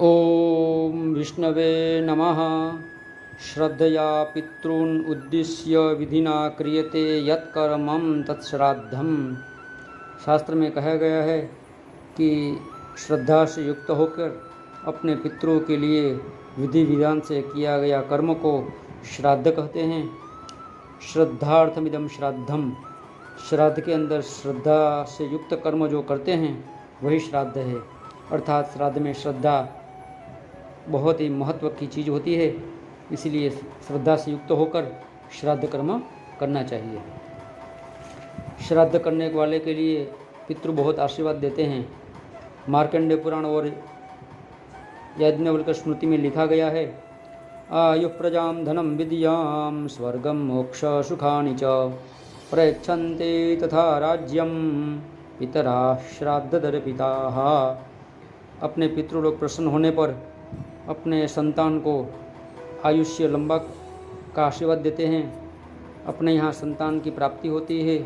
ओम विष्णवे नमः। श्रद्धया पितॄन् उद्दिश्य विधिना क्रियते यत्कर्मं तत्श्राद्धम। शास्त्र में कहा गया है कि श्रद्धा से युक्त होकर अपने पितरों के लिए विधि विधान से किया गया कर्म को श्राद्ध कहते हैं। श्रद्धार्थमिदं श्राद्धम। श्राद्ध के अंदर श्रद्धा से युक्त कर्म जो करते हैं वही श्राद्ध है। अर्थात श्राद्ध में श्रद्धा बहुत ही महत्व की चीज़ होती है, इसीलिए श्रद्धा से युक्त होकर श्राद्ध कर्म करना चाहिए। श्राद्ध करने वाले के लिए पितृ बहुत आशीर्वाद देते हैं। मार्कंडेय पुराण और याज्ञवल्क्य स्मृति में लिखा गया है, आयु प्रजाम धनम विद्याम स्वर्गम मोक्ष सुखानि च प्रयच्छन्ते तथा राज्यम पितरा श्राद्धदर्पिताः। अपने पितृ लोग प्रसन्न होने पर अपने संतान को आयुष्य लंबा का आशीर्वाद देते हैं। अपने यहाँ संतान की प्राप्ति होती है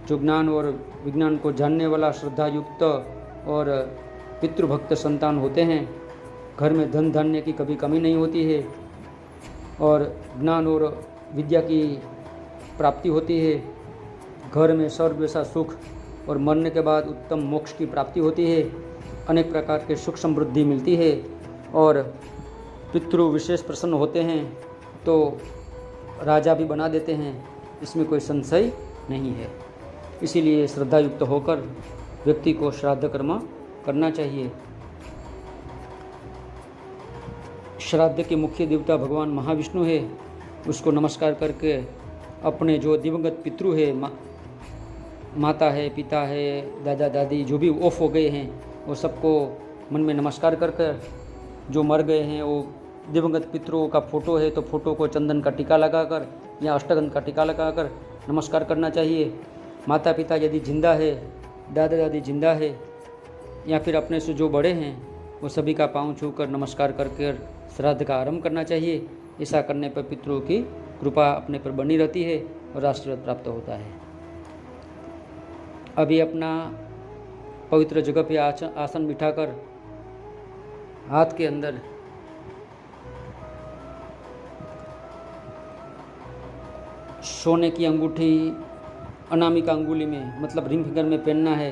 जो ज्ञान और विज्ञान को जानने वाला श्रद्धा युक्त और पितृभक्त संतान होते हैं। घर में धन धान्य की कभी कमी नहीं होती है और ज्ञान और विद्या की प्राप्ति होती है। घर में स्वर्ग जैसा सुख और मरने के बाद उत्तम मोक्ष की प्राप्ति होती है। अनेक प्रकार के सुख समृद्धि मिलती है और पितृ विशेष प्रसन्न होते हैं तो राजा भी बना देते हैं, इसमें कोई संशय नहीं है। इसीलिए श्रद्धा युक्त होकर व्यक्ति को श्राद्ध कर्म करना चाहिए। श्राद्ध के मुख्य देवता भगवान महाविष्णु है, उसको नमस्कार करके अपने जो दिवंगत पितृ है, माता है, पिता है, दादा दादी जो भी ऑफ हो गए हैं वो सबको मन में नमस्कार करके, जो मर गए हैं वो दिवंगत पितरों का फ़ोटो है तो फ़ोटो को चंदन का टीका लगाकर या अष्टगंध का टीका लगाकर नमस्कार करना चाहिए। माता पिता यदि जिंदा है, दादा दादी जिंदा है या फिर अपने से जो बड़े हैं वो सभी का पाँव छूकर नमस्कार करके श्राद्ध का आरंभ करना चाहिए। ऐसा करने पर पितरों की कृपा अपने पर बनी रहती है और आशीर्वाद प्राप्त होता है। अभी अपना पवित्र जगह पे आसन बिठाकर हाथ के अंदर सोने की अंगूठी अनामिका अंगुली में, मतलब रिंग फिंगर में पहनना है।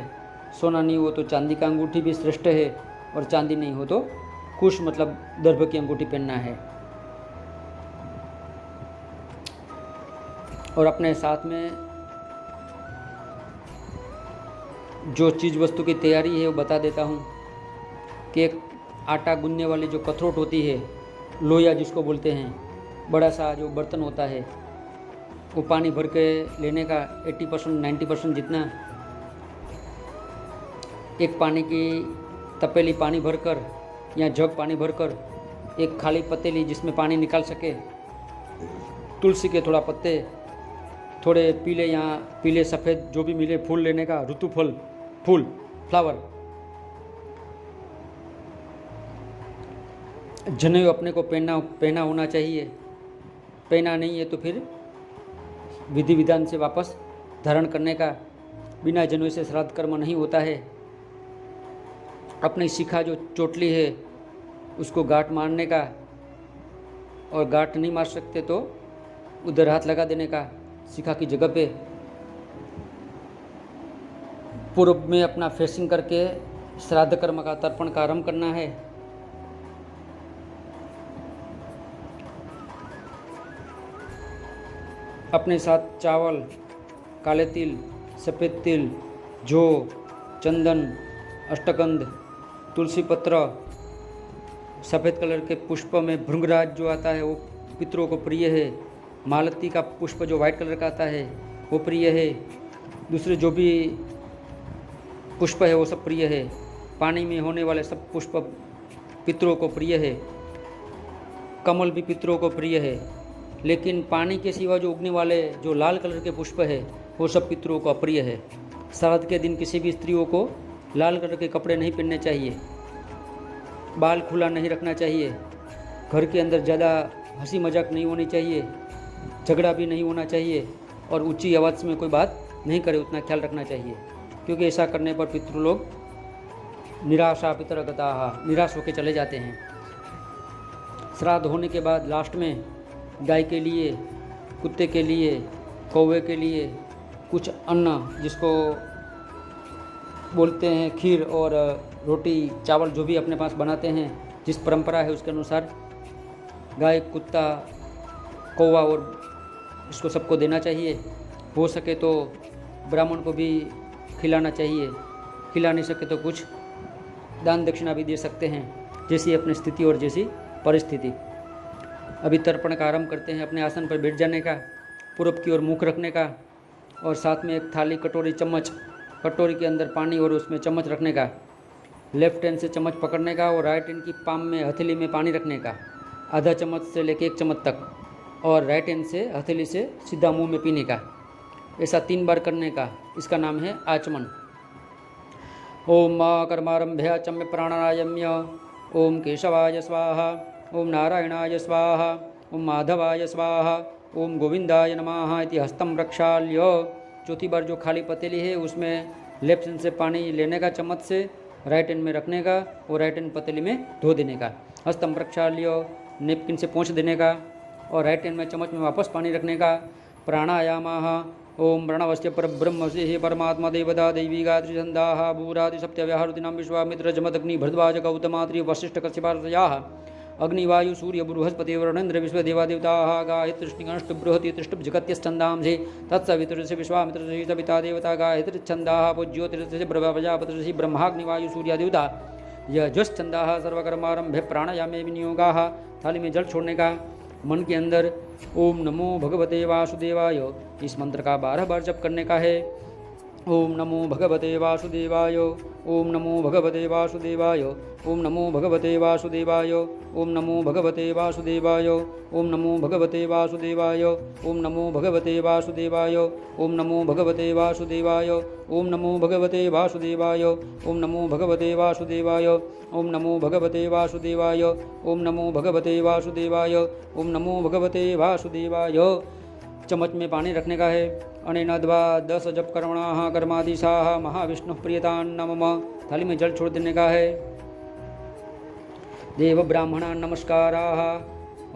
सोना नहीं हो तो चांदी का अंगूठी भी श्रेष्ठ है और चांदी नहीं हो तो कुश मतलब दर्भ की अंगूठी पहनना है। और अपने साथ में जो चीज़ वस्तु की तैयारी है वो बता देता हूँ कि एक आटा गूंदने वाली जो कथरोट होती है, लोया जिसको बोलते हैं, बड़ा सा जो बर्तन होता है, वो पानी भर के लेने का 80% 90% जितना। एक पानी की तपेली पानी भरकर या जग पानी भरकर, एक खाली पतीली जिसमें पानी निकाल सके, तुलसी के थोड़ा पत्ते, थोड़े पीले या पीले सफ़ेद जो भी मिले फूल लेने का, ऋतु फल फूल फ्लावर, जनेऊ अपने को पहना होना चाहिए। पहना नहीं है तो फिर विधि विधान से वापस धारण करने का। बिना जनेऊ से श्राद्ध कर्म नहीं होता है। अपनी शिखा जो चोटली है उसको गांठ मारने का, और गांठ नहीं मार सकते तो उधर हाथ लगा देने का शिखा की जगह पे। पूर्व में अपना फेसिंग करके श्राद्ध कर्म का तर्पण का आरंभ करना है। अपने साथ चावल, काले तिल, सफ़ेद तिल, जौ, चंदन, अष्टगंध, तुलसी पत्र, सफ़ेद कलर के पुष्प में भृंगराज जो आता है वो पितरों को प्रिय है। मालती का पुष्प जो वाइट कलर का आता है वो प्रिय है। दूसरे जो भी पुष्प है वो सब प्रिय है। पानी में होने वाले सब पुष्प पितरों को प्रिय है। कमल भी पितरों को प्रिय है। लेकिन पानी के सिवा जो उगने वाले जो लाल कलर के पुष्प है वो सब पितरों को अप्रिय है। श्राद्ध के दिन किसी भी स्त्रियों को लाल कलर के कपड़े नहीं पहनने चाहिए। बाल खुला नहीं रखना चाहिए। घर के अंदर ज़्यादा हंसी मजाक नहीं होनी चाहिए। झगड़ा भी नहीं होना चाहिए और ऊंची आवाज़ में कोई बात नहीं करे, उतना ख्याल रखना चाहिए, क्योंकि ऐसा करने पर पितृ लोग निराशा पितरगताः, निराश होकर चले जाते हैं। श्राद्ध होने के बाद लास्ट में गाय के लिए, कुत्ते के लिए, कौवे के लिए कुछ अन्न, जिसको बोलते हैं खीर और रोटी चावल, जो भी अपने पास बनाते हैं, जिस परंपरा है उसके अनुसार गाय, कुत्ता, कौवा और इसको सबको देना चाहिए। हो सके तो ब्राह्मण को भी खिलाना चाहिए, खिला नहीं सके तो कुछ दान दक्षिणा भी दे सकते हैं, जैसी अपनी स्थिति और जैसी परिस्थिति। अभी तर्पण का आरंभ करते हैं। अपने आसन पर बैठ जाने का, पूर्व की ओर मुख रखने का और साथ में एक थाली, कटोरी, चम्मच, कटोरी के अंदर पानी और उसमें चम्मच रखने का। लेफ्ट हैंड से चम्मच पकड़ने का और राइट हैंड की पाम में, हथेली में पानी रखने का, आधा चम्मच से लेके 1 चम्मच तक, और राइट हैंड से हथेली से सीधा मुंह में पीने का। ऐसा 3 बार करने का। इसका नाम है आचमन। ओम कर्मारंभ्य आचम्य प्राणायाम्य, ओम केशवाय स्वाहा, ओम नारायणाय स्वाहा, ओम माधवाय स्वाहा, ओम गोविंदाय नमः इति हस्तं प्रक्षाल्य। चौथी बार जो खाली पतीली है उसमें लेफ्ट हैंड से पानी लेने का चम्मच से, राइट हैंड में रखने का और राइट हैंड पतीली में धो देने का। हस्तं प्रक्षाल्य, नेपकिन से पोंछ देने का और राइट हैंड में चम्मच में वापस पानी रखने का। प्राणायामः ओम प्रणवस्य परब्रह्म से परमात्मा देवता दैवी गायत्री छंदाः भूरादि सप्तव्याहृतिनां विश्वामित्र जमदग्नि भरद्वाज गौतमात्रि वसिष्ठ कश्यपार्याः अग्निवायु सूर्य बृहस्पति वरुणेन्द्र विश्वदेवादेवताः गायत्रीष्णिगणष्टु बृहति त्रिष्टुप जगत्यश्छन्दांसि तत्सवितुर्यस्य विश्वामित्रस्य सविता देवता गायत्रीच्छन्दाः पूज्योतिरस्य प्रजापतिर्षि ब्रह्माग्निवायु सूर्यादेवता यजुश्छन्दाः सर्वकर्मारंभे प्राणायामे विनियोगाः। थाली में जल छोड़ने का। मन के अंदर ओम नमो भगवते वासुदेवाय, इस मंत्र का 12 बार जप करने का है। ओम नमो भगवते वासुदेवाय, ओम नमो भगवते वासुदेवाय, ओम नमो भगवते वासुदेवाय, ओम नमो भगवते वासुदेवाय, ओम नमो भगवते वासुदेवाय, ओम नमो भगवते वासुदेवाय, ओम नमो भगवते वासुदेवाय, ओम नमो भगवते वासुदेवाय, ओम नमो भगवते वासुदेवाय, ओम नमो भगवते वासुदेवाय, ओम नमो भगवते वासुदेवाय, ओम नमो भगवते वासुदेवाय। चम्मच में पानी रखने का है। अनेनद्वा 10 जप कर्मणाः कर्मादिशाः महाविष्णु प्रियतान्न मम। थाली में जल छोड़ देने का है। देव ब्राह्मणा नमस्काराः।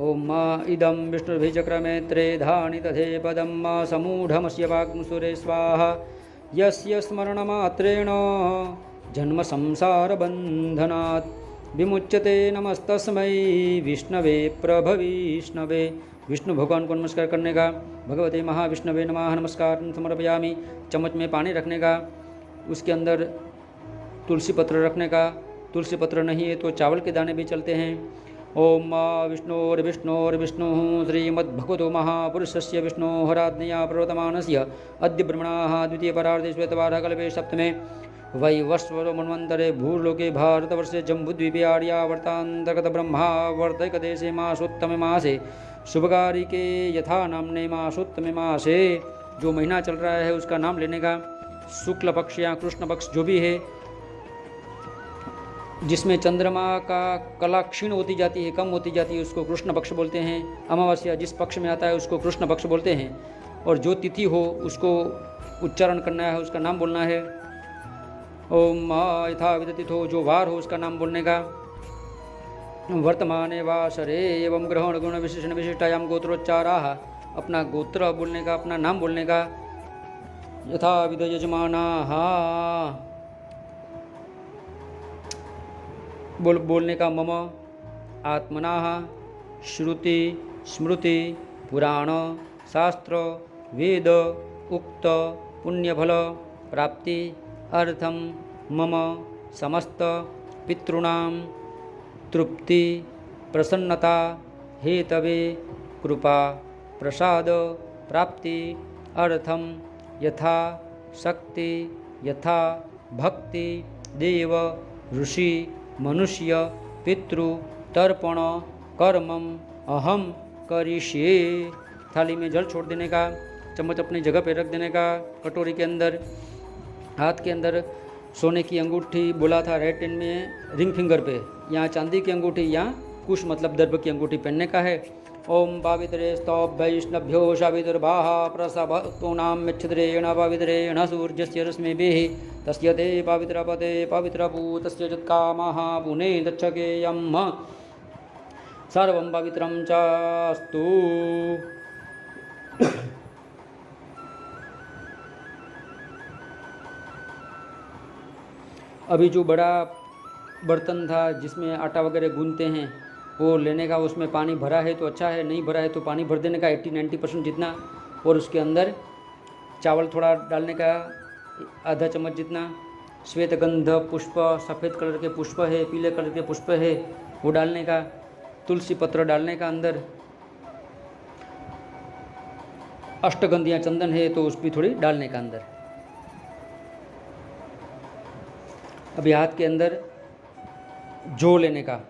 ओम इदं विष्णुर्भिचक्रमेत्रे धानि तथे पदम समूढमस्य वाग्मुसुरे स्वाहा। यस्य स्मरणमात्रेण जन्म संसार बंधनात् विमुच्यते। नमस्तस्मै विष्णवे प्रभविष्णवे। विष्णु भगवान को नमस्कार करने का। भगवते महाविष्णवे नमः नमस्कार समर्पयामि। चम्मच में पानी रखने का, उसके अंदर तुलसी पत्र रखने का। तुलसी पत्र नहीं है तो चावल के दाने भी चलते हैं। ओम विष्णोर्विष्णुः श्रीमद्भगवतो महापुरुषस्य विष्णोराज्ञया प्रवर्तमानस्य अद्य ब्रह्मणः द्वितीयपरार्धे श्वेतवारः कल्पे सप्तमे वैवस्वतो मन्वन्तरे भूलोके भारतवर्षे जम्बूद्वीपे आर्यावर्तान्तर्गत ब्रह्मावर्तैकदेशे मासोत्तमे मासे शुभकारी के यथा नामने मासोत्तमे मासे। जो महीना चल रहा है उसका नाम लेने का। शुक्ल पक्ष या कृष्ण पक्ष जो भी है, जिसमें चंद्रमा का कला क्षीण होती जाती है, कम होती जाती है, उसको कृष्ण पक्ष बोलते हैं। अमावस्या जिस पक्ष में आता है उसको कृष्ण पक्ष बोलते हैं। और जो तिथि हो उसको उच्चारण करना है, उसका नाम बोलना है। ओम यथा विदितो, जो वार हो उसका नाम बोलने का। वर्तमाने वासरे एवं ग्रहण गुण विशेषण विशिष्टायाम गोत्रोच्चाराः, अपना गोत्र बोलने का, अपना नाम बोलने का। यथा विद यजमानाः बोलने का। मम आत्मनाः श्रुति स्मृति पुराण शास्त्र वेद उक्त पुण्यफल प्राप्ति अर्थम मम समस्त पितॄणां तृप्ति प्रसन्नता हेतवे कृपा प्रसाद प्राप्ति अर्थम यथा शक्ति यथा भक्ति देव ऋषि मनुष्य पितृ तर्पण कर्मम अहम करिष्ये। थाली में जल छोड़ देने का। चम्मच अपनी जगह पे रख देने का। कटोरी के अंदर, हाथ के अंदर सोने की अंगूठी बोला था, राइट हैंड में रिंग फिंगर पे, यहाँ चांदी की अंगूठी, यहाँ कुश मतलब दर्भ की अंगूठी पहनने का है। ओम पवित्रे स्तौभ्यैष्णभ्यो शविदुर्भाः प्रसभतूनां मिच्छद्रेण पवित्रेण सूर्यस्य रश्मिभिः तस्य ते पवित्रपदे पवित्रभूतस्य यत्कामः पुने दच्छकेयं सर्वं पवित्रं च अस्तु। अभी जो बड़ा बर्तन था जिसमें आटा वगैरह गूंथते हैं वो लेने का, उसमें पानी भरा है तो अच्छा है, नहीं भरा है तो पानी भर देने का 80-90% जितना, और उसके अंदर चावल थोड़ा डालने का, आधा चम्मच जितना, श्वेत गंध पुष्प, सफ़ेद कलर के पुष्प है, पीले कलर के पुष्प है वो डालने का, तुलसी पत्र डालने का अंदर, अष्टगंधियाँ चंदन है तो उस भी थोड़ी डालने का अंदर। अभी हाथ के अंदर जौ लेने का,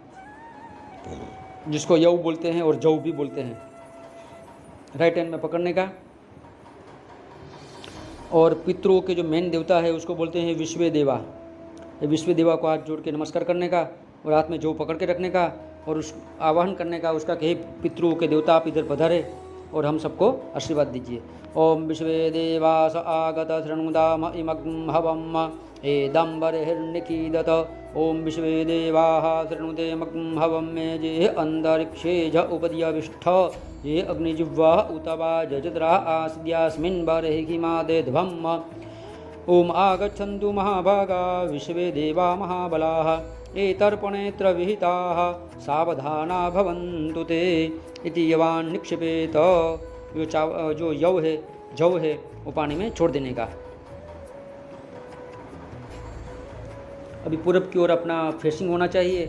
जिसको यऊ बोलते हैं और जौ भी बोलते हैं, राइट हैंड में पकड़ने का। और पितरों के जो मेन देवता है उसको बोलते हैं विश्व देवा। ये विश्व देवा को हाथ जोड़ के नमस्कार करने का और हाथ में जौ पकड़ के रखने का और उस आवाहन करने का उसका कि हे पितरों के देवता आप इधर पधारे और हम सबको आशीर्वाद दीजिए। ओम विश्वे देवास आगत शृणुदाम इमग्ं हवम् एदम्बरहिर्निकीदत ओम विश्वे देवाः शृणुते मग्ं हवं मे जे अंतरिक्षे ज उपद्यविष्ठ ये अग्निजिह्वा उत वा जजद्रा आस्यास्मिन् बर्हिमादे ध्वम्। ओम आगच्छन्तु महाभागा विश्वे देवा महाबलाः एतर्पणेऽत्र विहिताः सावधाना भवन्तु ते इति यवान् निक्षिपेत। जो यौ है, जौ है, वो पानी में छोड़ देने का। अभी पूरब की ओर अपना फेसिंग होना चाहिए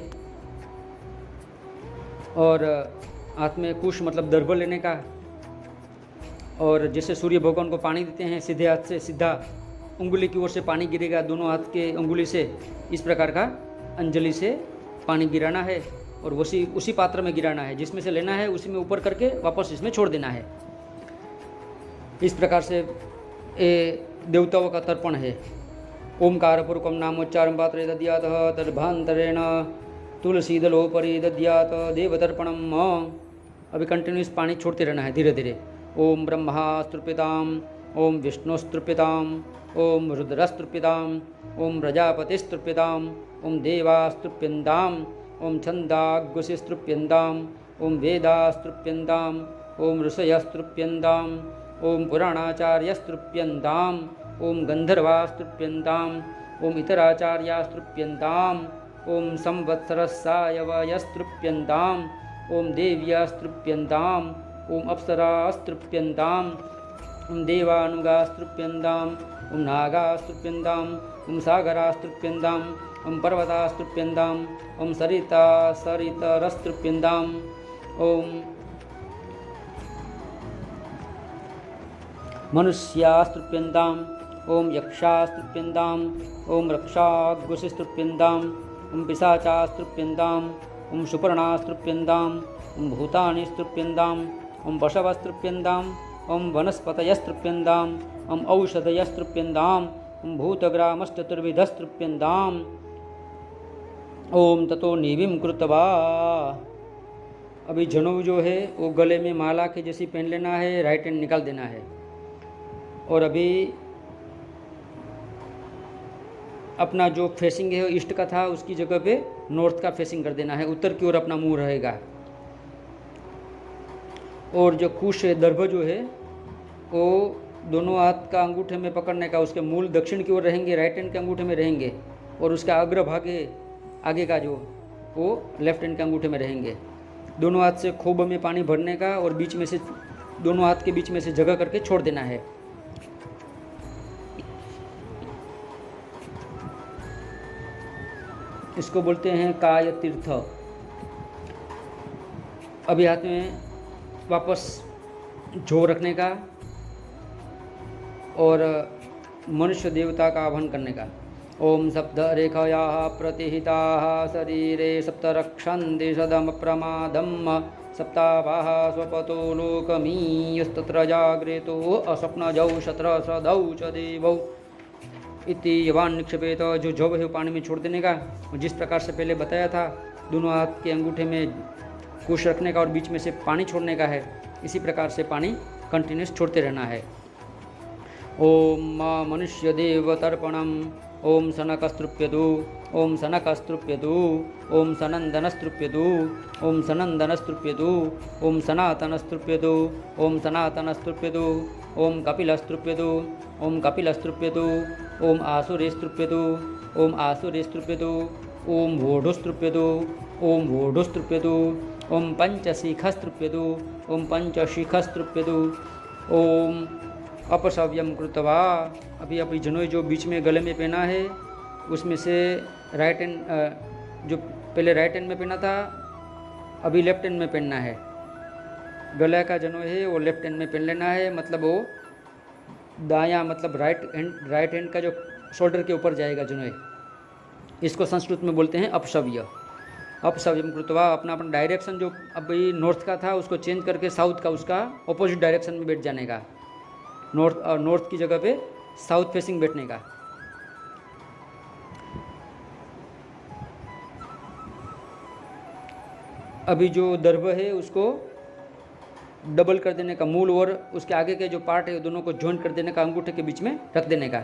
और हाथ में कुश मतलब दर्भ लेने का, और जैसे सूर्य भगवान को पानी देते हैं सीधे हाथ से, सीधा उंगली की ओर से पानी गिरेगा दोनों हाथ के उंगली से, इस प्रकार का अंजलि से पानी गिराना है और उसी पात्र में गिराना है, जिसमें से लेना है उसी में ऊपर करके वापस इसमें छोड़ देना है। इस प्रकार से देवताओं का तर्पण है। ओंकार पूर्वकम नामोच्चारण पात्रे दद्यात तद्भांतरेण तुलसीदलोपरि दद्यात देवतर्पणम। अभी कंटिन्यूस पानी छोड़ते रहना है धीरे धीरे। ओम ब्रह्मास्तृप्यताम, ओम विष्णुस्तृप्यताम, ओम रुद्रस्तृप्यताम, ओम प्रजापतिस्तृप्यताम, ओम देवास्तृप्यन्ताम, ओम छन्दाग्गुसिस्तृप्यन्ताम, ओम वेदास्तृप्यन्ताम, ओम ऋषयस्तृप्यन्ताम, ओम पुराणाचार्यस्तृप्यन्ताम, ओम गंधर्वास्तृप्यन्ताम, ओम इतराचार्यास्तृप्यन्ताम, ओम संवत्सरस्सायवयस्तृप्यन्ताम, ओम देव्यास्तृप्यन्ताम, ओम अप्सरास्तृप्यन्ताम, ओम देवानुगास्तृप्यन्ताम, ओम नागास्तृप्यन्ताम, ओम सागरास्तृप्यन्ताम, ओम पर्वतास्तृप्यन्ताम, ओम सरितरस्तृप्यन्ताम, ओम मनुष्यास्तृप्यन्ताम, ओम यक्षास्तृप्यन्ताम, ओम रक्षाग्गुसिस्तृप्यन्ताम, ओम पिशाचास्तृप्यन्ताम, ओम सुपर्णास्तृप्यन्ताम, ओम भूतानिस्तृप्यन्ताम, ओम पशवस्तृप्यन्ताम, ओम वनस्पतयस्तृप्यन्ताम, ओम औषधयस्तृप्यन्ताम, ओम भूतग्रामश्चतुर्विधस्तृप्यन्ताम। ओम ततो निविम कृत्वा। अभी जनेऊ जो है वो गले में माला के जैसी पहन लेना है, राइट हैंड निकाल देना है। और अभी अपना जो फेसिंग है ईस्ट का था उसकी जगह पे नॉर्थ का फेसिंग कर देना है, उत्तर की ओर अपना मुंह रहेगा। और जो कुश है, दर्भ जो है वो दोनों हाथ का अंगूठे में पकड़ने का, उसके मूल दक्षिण की ओर रहेंगे, राइट हैंड के अंगूठे में रहेंगे, और उसका अग्रभाग आगे का जो वो लेफ्ट हैंड के अंगूठे में रहेंगे। दोनों हाथ से खूब में पानी भरने का और बीच में से, दोनों हाथ के बीच में से जगह करके छोड़ देना है। इसको बोलते हैं काय तीर्थ। अभी हाथ में वापस जौ रखने का और मनुष्य देवता का आह्वान करने का। ओम सप्त रेखया प्रतिहिता शरीरे सप्त रक्षन्ति सदम प्रमादम सप्तावाह स्वपतो लोकमीयस्तत्र जाग्रेतो अस्वप्नजौ शत्र सदौ च देवौ इति यवान निक्षेपेत। जो जौ है पानी में छोड़ देने का। जिस प्रकार से पहले बताया था, दोनों हाथ के अंगूठे में कुश रखने का और बीच में से पानी छोड़ने का है। इसी प्रकार से पानी कंटिन्यूस छोड़ते रहना है। ओम मनुष्य देव तर्पणम ओम सनकस्तृप्यदु ओम सनकस्तृप्यदु ओम सनंदनस्तृप्यदु ओम सनंदनस्तृप्यदु ओम सनातनस्तृप्यदु ओम सनातनस्तृप्यदु ओम कपिलस्तृप्यदु ओम कपिलस्तृप्यदु ओम आसुरेस्तृप्यदु ओम आसुरेस्तृप्यदु ओम वोढुस्तृप्यदु ओम वोढुस्तृप्यदु ओम पंचशिखस्तृप्यदु ओम पंचशिखस्तृप्यदु ओम अपसव्यम कृत्वा। अभी जनोई जो बीच में गले में पहना है उसमें से राइट हैंड जो पहले राइट हैंड में पहना था अभी लेफ्ट हैंड में पहनना है। गला का जनोई है वो लेफ्ट हैंड में पहन लेना है, मतलब वो दायां मतलब राइट हैंड का जो शोल्डर के ऊपर जाएगा जनोई। इसको संस्कृत में बोलते हैं अपसव्य। अपसव्यम कृत्वा अपना डायरेक्शन जो अभी नॉर्थ का था उसको चेंज करके साउथ का उसका ऑपोजिट डायरेक्शन में बैठ जाने का। नॉर्थ की जगह पे साउथ फेसिंग बैठने का। अभी जो दर्भ है उसको डबल कर देने का, मूल और उसके आगे के जो पार्ट है दोनों को जॉइंट कर देने का, अंगूठे के बीच में रख देने का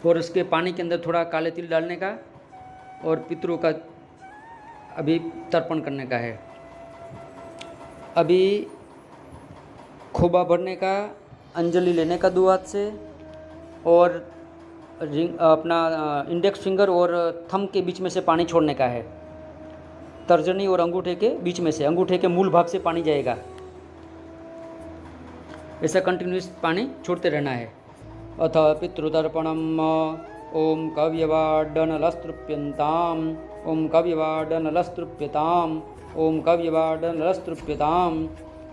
और उसके पानी के अंदर थोड़ा काले तिल डालने का और पितरों का अभी तर्पण करने का है। अभी खोबा भरने का, अंजलि लेने का 2 हाथ से और रिंग अपना इंडेक्स फिंगर और थंब के बीच में से पानी छोड़ने का है। तर्जनी और अंगूठे के बीच में से, अंगूठे के मूल भाग से पानी जाएगा। ऐसा कंटिन्यूस पानी छोड़ते रहना है। अथ पितृतर्पणम ओम कव्यवाडनलस्तृप्यन्ताम ओम कव्यवाडनलस्तृप्यताम ओम कव्यवाडनलस्तृप्यताम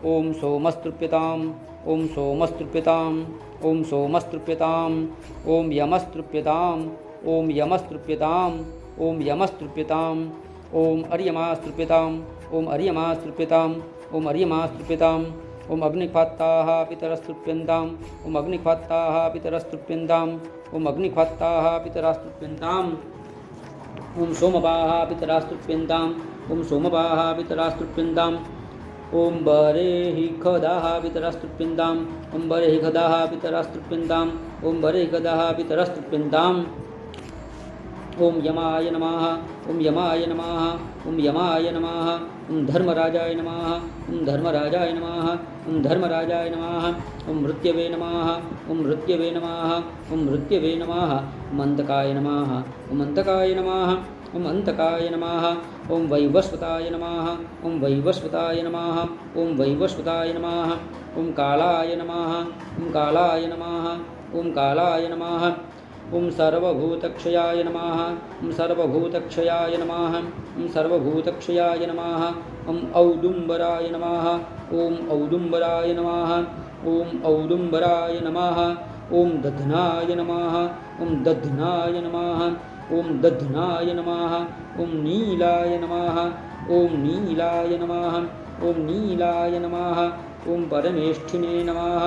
ओम सोमस्तृप्यताम ओम सोमस्तृप्यताम ओम सोमस्तृप्यताम ओम यमस्तृप्यताम ओम यमस्तृप्यताम ओम यमस्तृप्यताम ओम अर्यमास्तृप्यताम ओम अर्यमास्तृप्यताम ओम अर्यमास्तृप्यताम ओम अग्निख्वात्ताः पितरस्तृप्यन्ताम ओम अग्निख्वात्ताः पितरस्तृप्यन्ताम ओम अग्निख्वात्ताः पितरस्तृप्यन्ताम ओम सोमवाः पितरस्तृप्यन्ताम ओम सोमवाः पितरस्तृप्यन्ताम ओम बरेहि खदाः पितरस्तृप्यन्ताम ओम बरेहि खदाः पितरस्तृप्यन्ताम ओम बरेहि खदाः पितरस्तृप्यन्ताम ओम यमाय नमः ओम यमाय नमः ओम यमाय नमः ओम धर्मराजाय नमः ओम धर्मराजाय नमः ओम धर्मराजाय नमः ओम मृत्यवे नमः ओम मृत्यवे नमः ओम मृत्यवे नमः ओम अंतकाय नमः ओम अंतकाय नमः ओम अंतकाय नमः ओम वैवस्वताय नमः ओम वैवस्वताय नमः ओम वैवस्वताय नमः ओम कालाय नमः ओम कालाय नमः ओम कालाय नमः ओम सर्वभूतक्षयाय नमः ओम सर्वभूतक्षयाय नमः ओम सर्वभूतक्षयाय नमः ओम औदुम्बराय नमः ओम औदुम्बराय नमः ओम औदुम्बराय नमः ओम दध्नाय नमः ओम दध्नाय नमः ओम दध्नाय नमः ओम नीलाय नमः ओम नीलाय नमः ओम नीलाय नमः ओम परमेष्ठिने नमः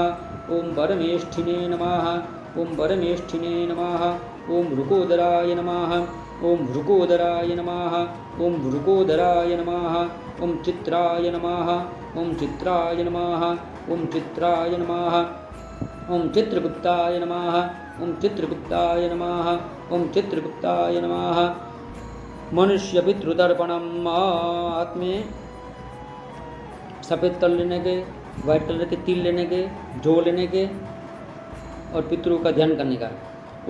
ओम परमेष्ठिने नमः ओम परमेष्ठिने नमः ओम वृकोदराय नमः ओम वृकोदराय नमः ओम वृकोदराय नमः ओम चित्राय नमः ओम चित्राय नमः ओम चित्राय नमः ओम चित्रगुप्ताय नमः ओम चित्रगुप्ताय नमः ओम चित्रगुप्ताय नमः। मनुष्य पितृतर्पणम। हाथ में सफ़ेद तल लेने के, वाइट कलर के तिल लेने के, जौ लेने के और पितरों का ध्यान करने का।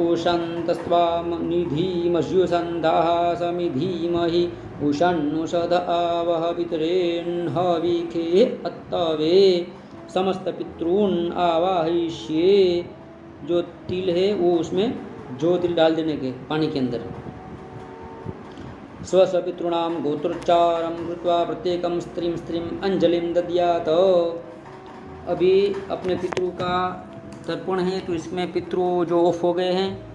उषंतस्त्वाम निधिमज्युषन्दाः समिधीमहि उषन्नुषध आवह पितरेन्हविखे अत्तवे समस्त पितॄन् आवाहयिष्ये। जो तिल है वो उसमें जो तिल डाल देने के पानी के अंदर। स्वस्वपितॄणां गोत्रोच्चारं कृत्वा प्रत्येकं स्त्रीं स्त्रीं अंजलिं दद्यात्। अभी अपने पितरों का तर्पण है तो इसमें पितरों जो ऑफ हो गए हैं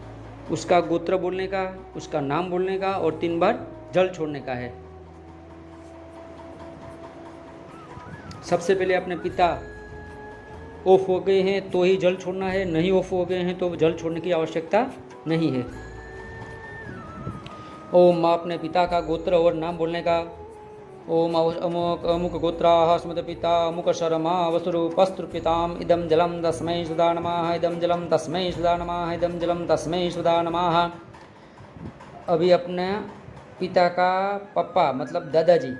उसका गोत्र बोलने का, उसका नाम बोलने का और 3 बार जल छोड़ने का है। सबसे पहले अपने पिता ऑफ हो गए हैं तो ही जल छोड़ना है, नहीं ऑफ हो गए हैं तो जल छोड़ने की आवश्यकता नहीं है। ओम अपने पिता का गोत्र और नाम बोलने का। ओम अमुक अमुक गोत्राः स्मृत पिता अमुक शर्मा वसुरूपस्तृपिताम इदम जलम तस्मै सुधा नमः इदम जलम तस्मै सुधा नमः इदम जलम तस्मै सुधा नमः। अभी अपने पिता का पप्पा मतलब दादाजी,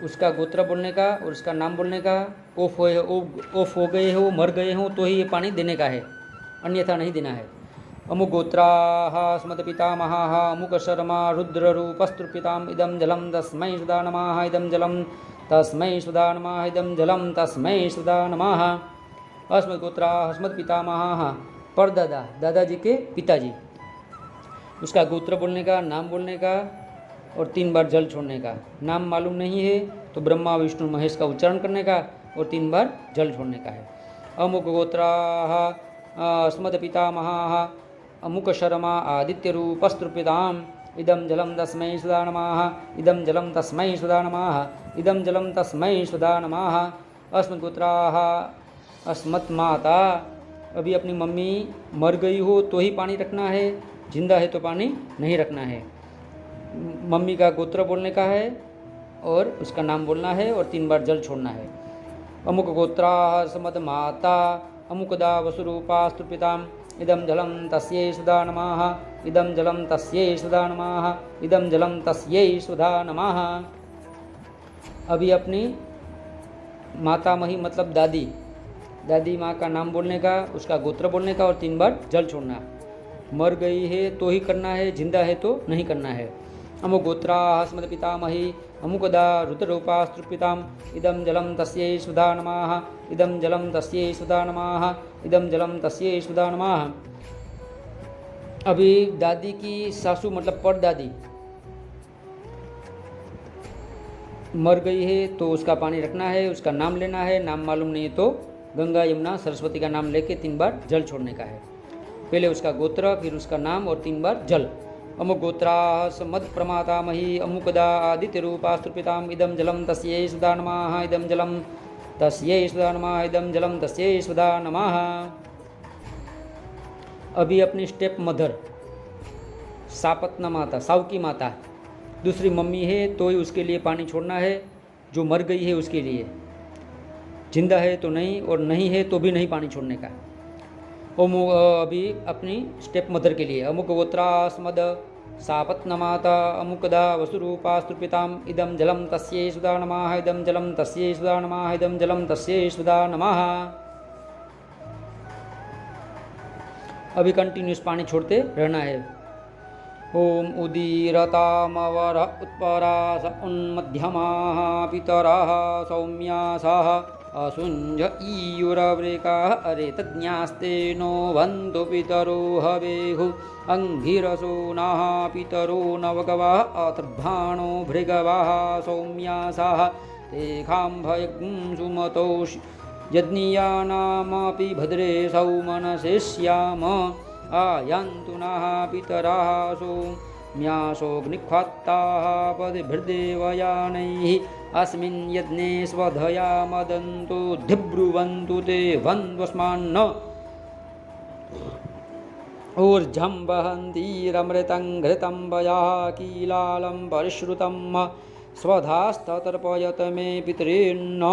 उसका गोत्र बोलने का और उसका नाम बोलने का। ओफ हो गए हो, मर गए हो तो ही ये पानी देने का है, अन्यथा नहीं देना है। अमुक गोत्राः स्मृत पितामहाः अमुक शर्मा रुद्ररूपस्तृपिताम इदम जलम तस्मै सुधा नमः इदम जलम तस्मै सुधा नमः इदम जलम तस्मै सुधा नमः। अस्मत् गोत्राः स्मृत पितामहाः परदादा, दादाजी के पिताजी, उसका गोत्र बोलने का, नाम बोलने का और 3 बार जल छोड़ने का। नाम मालूम नहीं है तो ब्रह्मा विष्णु महेश का उच्चारण करने का और 3 बार जल छोड़ने का है। अमुक गोत्राः स्मृत पितामहाः अमुक शर्मा आदित्य रूपस्तृपिताम इदम जलम तस्मै सुधा नमः इदम जलम तस्मै सुधा नमः इदम जलम तस्मै सुधा नमः। अस्मत् गोत्राः अस्मत् माता, अभी अपनी मम्मी मर गई हो तो ही पानी रखना है, जिंदा है तो पानी नहीं रखना है। मम्मी का गोत्र बोलने का है और उसका नाम बोलना है और 3 बार जल छोड़ना है। अमुक गोत्राः स्मत् माता अमुकदा वसुरूपास्तृपिताम इदम जलम तस्यै सुधा नमः इदम जलम तस्यै सुधा नमः इदम जलम तस्यै सुधा नमः। अभी अपनी मातामही मतलब दादी, दादी माँ का नाम बोलने का, उसका गोत्र बोलने का और 3 बार जल छोड़ना। मर गई है तो ही करना है, जिंदा है तो नहीं करना है। अमुक गोत्राः स्मृत पितामही अमुकदा रुद्ररूपास्तृपिताम इदम जलम तस्यै सुधा नमः इदम जलम तस्यै सुधा नमः इदम जलम तस्यै सुधा नमः। अभी दादी की सासू मतलब परदादी मर गई है तो उसका पानी रखना है, उसका नाम लेना है। नाम मालूम नहीं है तो गंगा यमुना सरस्वती का नाम लेके 3 बार जल छोड़ने का है। पहले उसका गोत्र, फिर उसका नाम और 3 बार जल। अमुक गोत्राः स्मत् प्रमातामही अमुकदा आदित्य रूपास्तृपिताम इदम जलम तस्यै सुधा नमः इदम जलम तस्यै सुधा नमः इदम जलम तस्यै सुधा नमः। अभी अपनी स्टेप मदर सापत्ना माता, सावकी माता, दूसरी मम्मी है तो ही उसके लिए पानी छोड़ना है, जो मर गई है उसके लिए। जिंदा है तो नहीं और नहीं है तो भी नहीं पानी छोड़ने का। अभी अपनी स्टेप मदर के लिए अमुक गोत्रास्मद सापत्नमाता अमुकदा वसुरूपास्तृपिताम इदम जलम तस्यै सुधा नमः इदम जलम तस्यै सुधा नमः इदम जलम तस्यै सुधा नमः। अभी कंटिन्यूस पानी छोड़ते रहना है। ओम उदीरतामवर उत्परास उन्मध्यमाः पितराः सौम्यासाः असुञ्ज ईयुरवृकाः अरेतज्ञास्ते नो वन्तु पितरो हवेहु अंगिरसो नः पितरो नवगवाः अतर्भाणो भृगवाः सौम्यासाः तेखाम्भयज्ञं सुमतो यज्ञियानामपि भद्रे सौमनसेष्याम आयान्तु नः पितराः सौम्यासोऽग्निख्वात्ताः पदिभिर्देवयानैः अस्मिन् यज्ञे स्वधया मदन्तु धिब्रुवन्तु ते वन्द्वस्मान्न ऊर्जं वहन्तीरमृतं घृतं वयाः कीलालं परिश्रुतं स्वधास्ततर्पयत मे पितॄन्